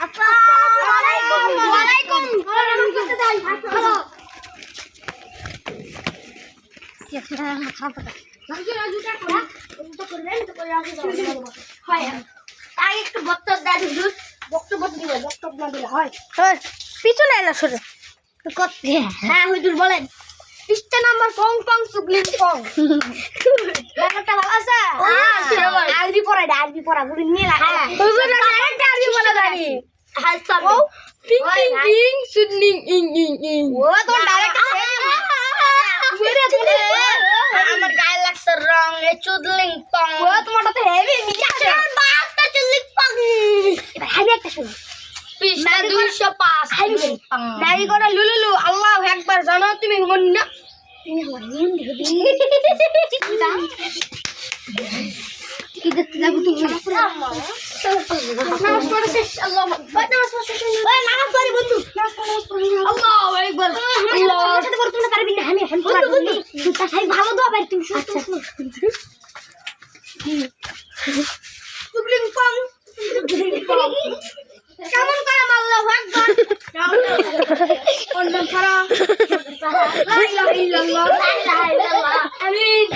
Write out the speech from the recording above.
আসসালামু আলাইকুম। পিছনে এলো সরে হ্যাঁ হুজুর বলেন। পৃষ্ঠা নাম্বার পং পং সুগলিন পং। ব্যাপারটা ভালো আছে? আরবি পড়া বুড়ি নিয়ে লাগা। হুজুর না ডাইরেক্ট আরবি বলে জানি হাল সব। পিং পিং পিং সুডলিং ইং ইং ইং ও তো ডাইরেক্ট আমার গায়ে লাগছে রং এ চুদলিং পং। ও তোমারটা তো হেভি মিটাছে। বাপটা চুদলিং পং। এবার হাইবে একটা শুনো। পৃষ্ঠা 205 হাইবে পং। দাড়ি করা লুলুলু আল্লাহু আকবার জানো তুমি মন না তুমি আমার মন দেখে কি দেখতে যাবো তুমি? নামাজ পড়া শেষ। আল্লাহ নামাজ পড়া শেষ। ওই নামাজ পড়ি বন্ধু। নামাজ পড়ি। আল্লাহু আকবার আল্লাহ সাথে করে তুমি পারবি না। আমি বন্ধু তা খাই ভালো দোয়া পারি তুমি। আচ্ছা সুগলিং পং। কেমন করে আল্লাহু আকবার। অন্য ছাড়া লা ইলাহা ইল্লাল্লাহ। লা ইলাহা ইল্লাল্লাহ। আমিন।